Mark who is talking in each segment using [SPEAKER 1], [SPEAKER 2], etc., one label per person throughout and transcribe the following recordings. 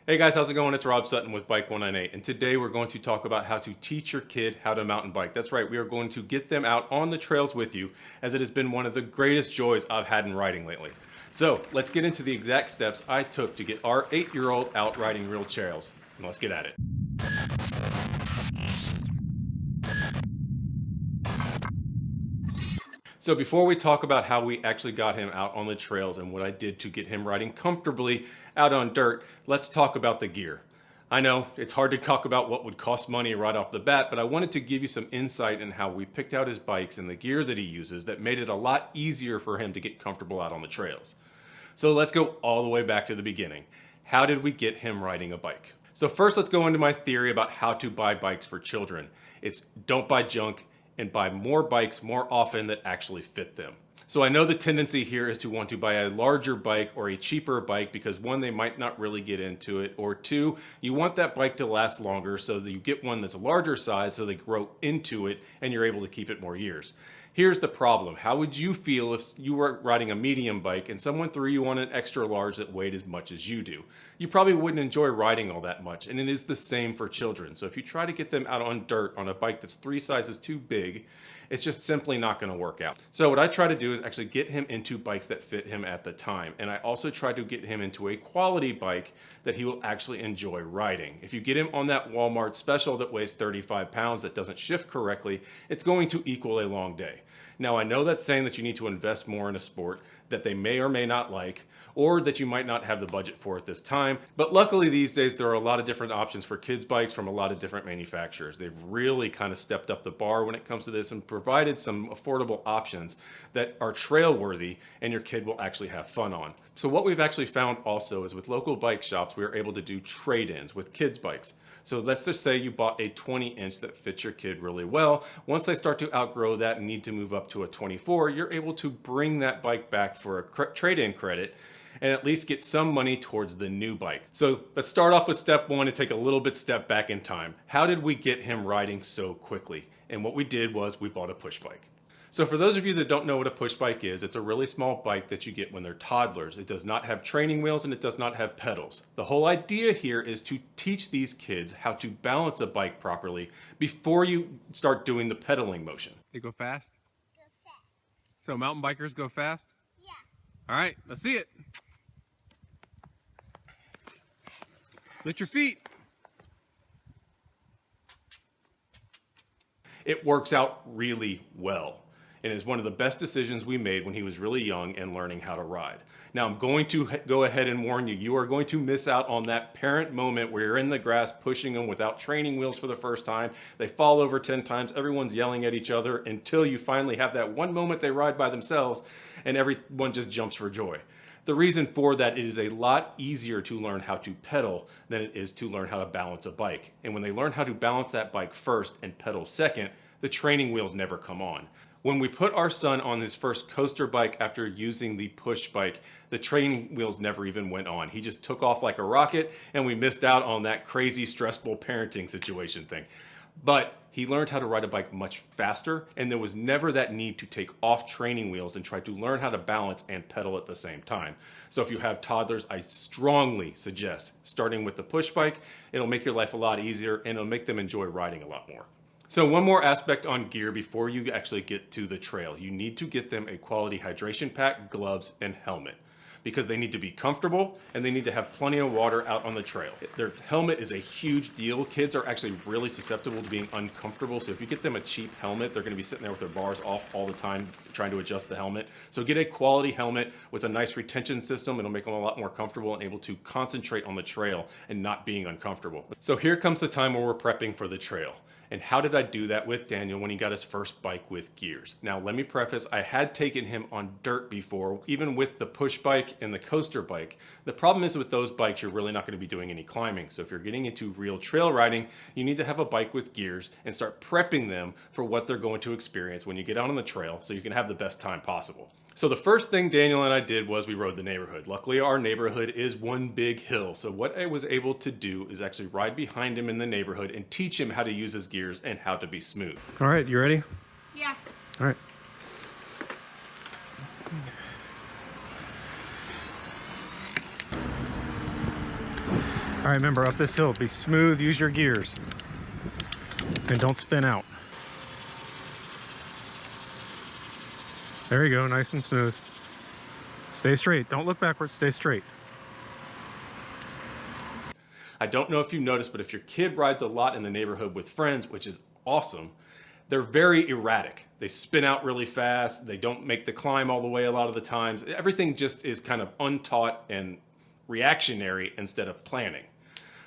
[SPEAKER 1] Hey guys, how's it going? It's Rob Sutton with Bike 198, and today we're going to talk about how to teach your kid how to mountain bike. That's right, we are going to get them out on the trails with you, as it has been one of the greatest joys I've had in riding lately. So let's get into the exact steps I took to get our 8-year-old out riding real trails, and let's get at it. So before we talk about how we actually got him out on the trails and what I did to get him riding comfortably out on dirt, let's talk about the gear. I know it's hard to talk about what would cost money right off the bat, but I wanted to give you some insight in how we picked out his bikes and the gear that he uses that made it a lot easier for him to get comfortable out on the trails. So let's go all the way back to the beginning. How did we get him riding a bike? So first, let's go into my theory about how to buy bikes for children. It's don't buy junk and buy more bikes more often that actually fit them. So I know the tendency here is to want to buy a larger bike or a cheaper bike because one, they might not really get into it, or two, you want that bike to last longer so that you get one that's a larger size so they grow into it and you're able to keep it more years. Here's the problem. How would you feel if you were riding a medium bike and someone threw you on an extra large that weighed as much as you do? You probably wouldn't enjoy riding all that much, and it is the same for children. So if you try to get them out on dirt on a bike that's 3 sizes too big, it's just simply not going to work out. So what I try to do is actually get him into bikes that fit him at the time. And I also try to get him into a quality bike that he will actually enjoy riding. If you get him on that Walmart special that weighs 35 pounds that doesn't shift correctly, it's going to equal a long day. Now, I know that's saying that you need to invest more in a sport that they may or may not like, or that you might not have the budget for at this time. But luckily these days, there are a lot of different options for kids bikes from a lot of different manufacturers. They've really kind of stepped up the bar when it comes to this and provided some affordable options that are trail worthy and your kid will actually have fun on. So what we've actually found also is with local bike shops, we are able to do trade-ins with kids bikes. So let's just say you bought a 20-inch that fits your kid really well. Once they start to outgrow that and need to move up to a 24, you're able to bring that bike back for a trade-in credit and at least get some money towards the new bike. So let's start off with step one and take a little bit step back in time. How did we get him riding so quickly? And what we did was we bought a push bike. So for those of you that don't know what a push bike is, it's a really small bike that you get when they're toddlers. It does not have training wheels and it does not have pedals. The whole idea here is to teach these kids how to balance a bike properly before you start doing the pedaling motion. They go fast?
[SPEAKER 2] Go fast.
[SPEAKER 1] So mountain bikers go fast?
[SPEAKER 2] Yeah.
[SPEAKER 1] All right, let's see it. Lift your feet. It works out really well and is one of the best decisions we made when he was really young and learning how to ride. Now I'm going to go ahead and warn you, you are going to miss out on that parent moment where you're in the grass pushing them without training wheels for the first time. They fall over 10 times, everyone's yelling at each other until you finally have that one moment they ride by themselves and everyone just jumps for joy. The reason for that, it is a lot easier to learn how to pedal than it is to learn how to balance a bike. And when they learn how to balance that bike first and pedal second, the training wheels never come on. When we put our son on his first coaster bike after using the push bike, the training wheels never even went on. He just took off like a rocket and we missed out on that crazy, stressful parenting situation thing. But he learned how to ride a bike much faster, and there was never that need to take off training wheels and try to learn how to balance and pedal at the same time. So if you have toddlers, I strongly suggest starting with the push bike. It'll make your life a lot easier and it'll make them enjoy riding a lot more. So one more aspect on gear before you actually get to the trail. You need to get them a quality hydration pack, gloves, and helmet, because they need to be comfortable and they need to have plenty of water out on the trail. Their helmet is a huge deal. Kids are actually really susceptible to being uncomfortable. So if you get them a cheap helmet, they're gonna be sitting there with their bars off all the time trying to adjust the helmet. So get a quality helmet with a nice retention system. It'll make them a lot more comfortable and able to concentrate on the trail and not being uncomfortable. So here comes the time where we're prepping for the trail. And how did I do that with Daniel when he got his first bike with gears? Now, let me preface, I had taken him on dirt before, even with the push bike and the coaster bike. The problem is with those bikes, you're really not going to be doing any climbing. So if you're getting into real trail riding, you need to have a bike with gears and start prepping them for what they're going to experience when you get out on the trail so you can have the best time possible. So the first thing Daniel and I did was we rode the neighborhood. Luckily, our neighborhood is one big hill. So what I was able to do is actually ride behind him in the neighborhood and teach him how to use his gears and how to be smooth. All right, you ready?
[SPEAKER 2] Yeah.
[SPEAKER 1] All right.
[SPEAKER 2] right, remember, up this hill, be smooth, use your gears, and don't spin out. There you go, nice and smooth. Stay straight, don't look backwards, stay straight.
[SPEAKER 1] I don't know if you noticed, but if your kid rides a lot in the neighborhood with friends, which is awesome, they're very erratic. They spin out really fast. They don't make the climb all the way a lot of the times. Everything just is kind of untaught and reactionary instead of planning.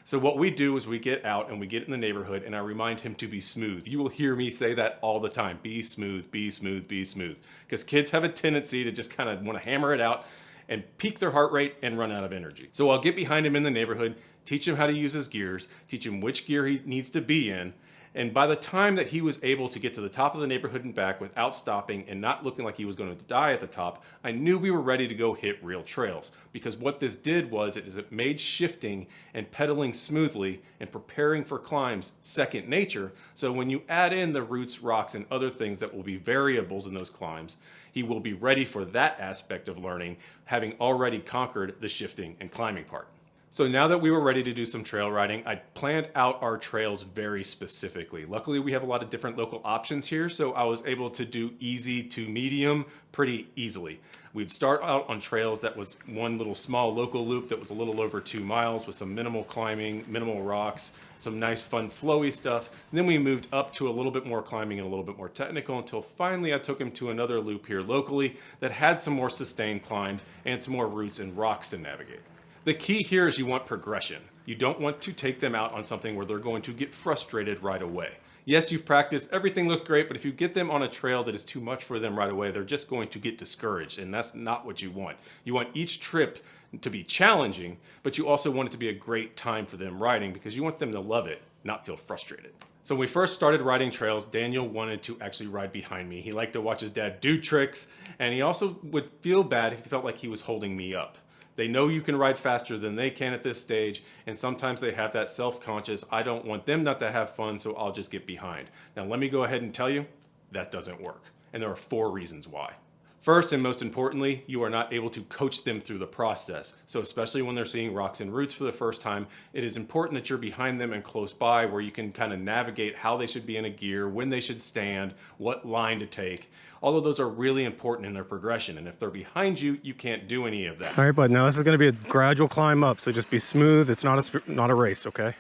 [SPEAKER 1] So what we do is we get out and we get in the neighborhood and I remind him to be smooth. You will hear me say that all the time. Be smooth, be smooth, be smooth. Because kids have a tendency to just kind of want to hammer it out and peak their heart rate and run out of energy. So I'll get behind him in the neighborhood, teach him how to use his gears, teach him which gear he needs to be in. And by the time that he was able to get to the top of the neighborhood and back without stopping and not looking like he was going to die at the top, I knew we were ready to go hit real trails. Because what this did was it made shifting and pedaling smoothly and preparing for climbs second nature. So when you add in the roots, rocks, and other things that will be variables in those climbs, he will be ready for that aspect of learning, having already conquered the shifting and climbing part. So now that we were ready to do some trail riding, I planned out our trails very specifically. Luckily, we have a lot of different local options here, so I was able to do easy to medium pretty easily. We'd start out on trails that was one little small local loop that was a little over 2 miles with some minimal climbing, minimal rocks, some nice fun flowy stuff. And then we moved up to a little bit more climbing and a little bit more technical until finally I took him to another loop here locally that had some more sustained climbs and some more roots and rocks to navigate. The key here is you want progression. You don't want to take them out on something where they're going to get frustrated right away. Yes, you've practiced, everything looks great, but if you get them on a trail that is too much for them right away, they're just going to get discouraged, and that's not what you want. You want each trip to be challenging, but you also want it to be a great time for them riding because you want them to love it, not feel frustrated. So when we first started riding trails, Daniel wanted to actually ride behind me. He liked to watch his dad do tricks, and he also would feel bad if he felt like he was holding me up. They know you can ride faster than they can at this stage, and sometimes they have that self-conscious, I don't want them not to have fun, so I'll just get behind. Now let me go ahead and tell you, that doesn't work. And there are 4 reasons why. First and most importantly, you are not able to coach them through the process. So especially when they're seeing rocks and roots for the first time, it is important that you're behind them and close by where you can kind of navigate how they should be in a gear, when they should stand, what line to take. All of those are really important in their progression. And if they're behind you, you can't do any of that.
[SPEAKER 2] All right, bud, now this is going to be a gradual climb up, so just be smooth. It's not a race, okay?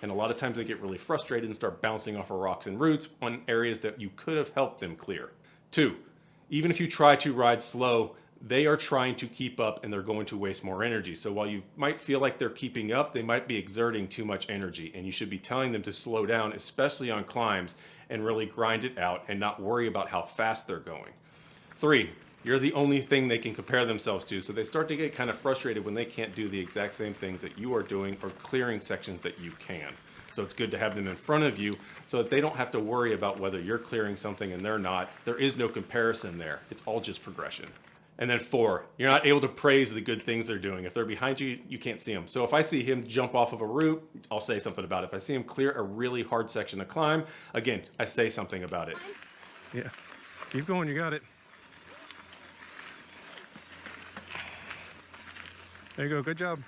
[SPEAKER 1] And a lot of times they get really frustrated and start bouncing off of rocks and roots on areas that you could have helped them clear. 2, even if you try to ride slow, they are trying to keep up and they're going to waste more energy. So while you might feel like they're keeping up, they might be exerting too much energy, and you should be telling them to slow down, especially on climbs, and really grind it out and not worry about how fast they're going. 3, you're the only thing they can compare themselves to, so they start to get kind of frustrated when they can't do the exact same things that you are doing or clearing sections that you can. So it's good to have them in front of you so that they don't have to worry about whether you're clearing something and they're not. There is no comparison there. It's all just progression. And then 4, you're not able to praise the good things they're doing. If they're behind you, you can't see them. So if I see him jump off of a root, I'll say something about it. If I see him clear a really hard section to climb, again, I say something about it.
[SPEAKER 2] Yeah, keep going, you got it. There you go, good job.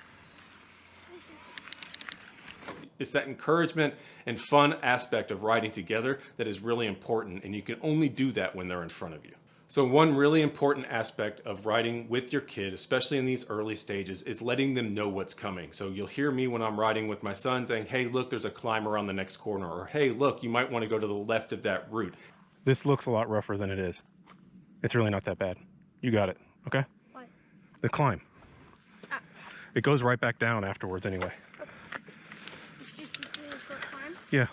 [SPEAKER 1] It's that encouragement and fun aspect of riding together that is really important, and you can only do that when they're in front of you. So one really important aspect of riding with your kid, especially in these early stages, is letting them know what's coming. So you'll hear me when I'm riding with my son saying, hey, look, there's a climb around the next corner, or hey, look, you might want to go to the left of that route.
[SPEAKER 2] This looks a lot rougher than it is. It's really not that bad. You got it, okay?
[SPEAKER 3] Why?
[SPEAKER 2] The climb.
[SPEAKER 3] Ah.
[SPEAKER 2] It goes right back down afterwards anyway.
[SPEAKER 3] It's just this little short climb?
[SPEAKER 2] Yeah.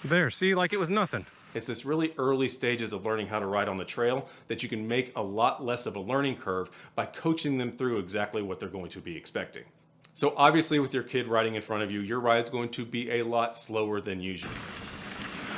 [SPEAKER 2] There, see, like it was nothing.
[SPEAKER 1] It's this really early stages of learning how to ride on the trail that you can make a lot less of a learning curve by coaching them through exactly what they're going to be expecting. So obviously with your kid riding in front of you, your ride's going to be a lot slower than usual.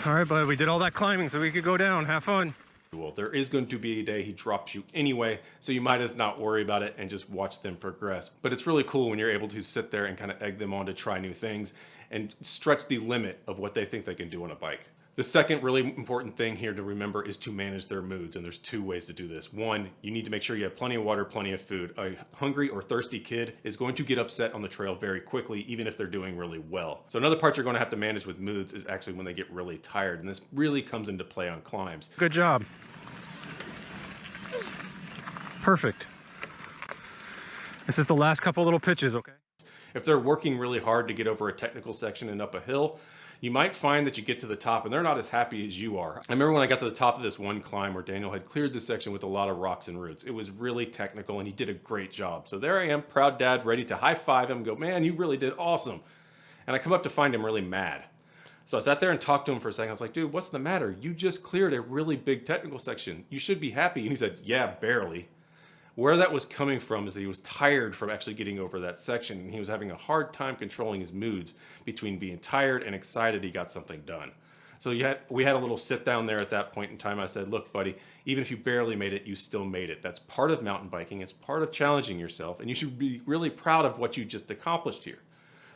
[SPEAKER 2] All right, bud, we did all that climbing so we could go down. Have fun.
[SPEAKER 1] Well, there is going to be a day he drops you anyway, so you might as not worry about it and just watch them progress. But it's really cool when you're able to sit there and kind of egg them on to try new things and stretch the limit of what they think they can do on a bike. The second really important thing here to remember is to manage their moods, and there's two ways to do this. One, you need to make sure you have plenty of water, plenty of food. A hungry or thirsty kid is going to get upset on the trail very quickly, even if they're doing really well. So another part you're going to have to manage with moods is actually when they get really tired, and this really comes into play on climbs.
[SPEAKER 2] Good job. Perfect. This is the last couple little pitches, okay?
[SPEAKER 1] If they're working really hard to get over a technical section and up a hill, you might find that you get to the top and they're not as happy as you are. I remember when I got to the top of this one climb where Daniel had cleared this section with a lot of rocks and roots. It was really technical and he did a great job. So there I am, proud dad, ready to high five him and go, man, you really did awesome. And I come up to find him really mad. So I sat there and talked to him for a second. I was like, dude, what's the matter? You just cleared a really big technical section. You should be happy. And he said, yeah, barely. Where that was coming from is that he was tired from actually getting over that section, and he was having a hard time controlling his moods between being tired and excited he got something done. So we had a little sit down there at that point in time. I said, look, buddy, even if you barely made it, you still made it. That's part of mountain biking. It's part of challenging yourself, and you should be really proud of what you just accomplished here.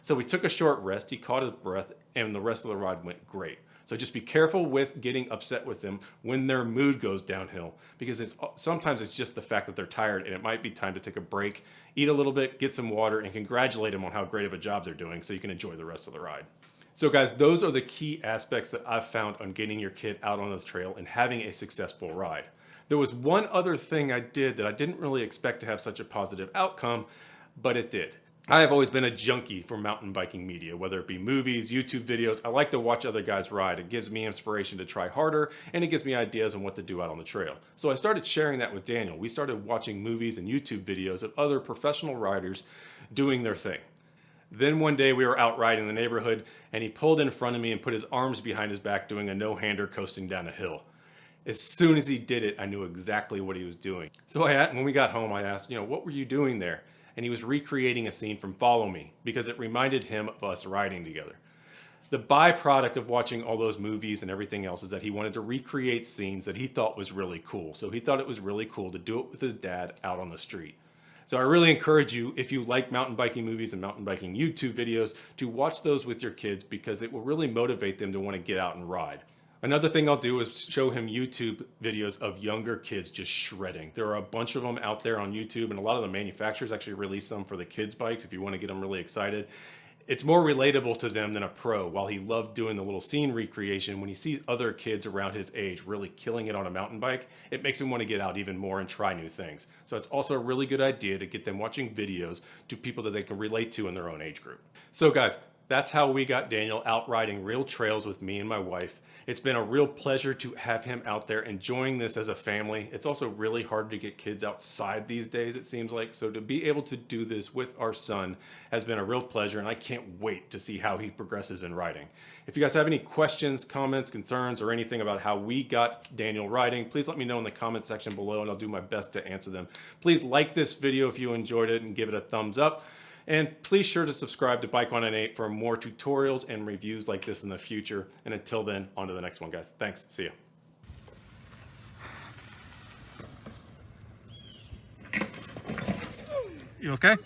[SPEAKER 1] So we took a short rest, he caught his breath, and the rest of the ride went great. So just be careful with getting upset with them when their mood goes downhill, because sometimes it's just the fact that they're tired and it might be time to take a break, eat a little bit, get some water, and congratulate them on how great of a job they're doing so you can enjoy the rest of the ride. So guys, those are the key aspects that I've found on getting your kid out on the trail and having a successful ride. There was one other thing I did that I didn't really expect to have such a positive outcome, but it did. I have always been a junkie for mountain biking media, whether it be movies, YouTube videos. I like to watch other guys ride. It gives me inspiration to try harder, and it gives me ideas on what to do out on the trail. So I started sharing that with Daniel. We started watching movies and YouTube videos of other professional riders doing their thing. Then one day we were out riding in the neighborhood, and he pulled in front of me and put his arms behind his back doing a no-hander coasting down a hill. As soon as he did it, I knew exactly what he was doing. So when we got home, I asked, what were you doing there? And he was recreating a scene from Follow Me because it reminded him of us riding together. The byproduct of watching all those movies and everything else is that he wanted to recreate scenes that he thought was really cool. So he thought it was really cool to do it with his dad out on the street. So I really encourage you, if you like mountain biking movies and mountain biking YouTube videos, to watch those with your kids because it will really motivate them to want to get out and ride. Another thing I'll do is show him YouTube videos of younger kids just shredding. There are a bunch of them out there on YouTube, and a lot of the manufacturers actually release them for the kids' bikes if you want to get them really excited. It's more relatable to them than a pro. While he loved doing the little scene recreation, when he sees other kids around his age really killing it on a mountain bike, it makes him want to get out even more and try new things. So it's also a really good idea to get them watching videos to people that they can relate to in their own age group. So guys, that's how we got Daniel out riding real trails with me and my wife. It's been a real pleasure to have him out there enjoying this as a family. It's also really hard to get kids outside these days, it seems like. So to be able to do this with our son has been a real pleasure, and I can't wait to see how he progresses in riding. If you guys have any questions, comments, concerns, or anything about how we got Daniel riding, please let me know in the comment section below, and I'll do my best to answer them. Please like this video if you enjoyed it and give it a thumbs up. And please sure to subscribe to Bike 198 for more tutorials and reviews like this in the future. And until then, on to the next one, guys. Thanks. See ya.
[SPEAKER 2] You okay?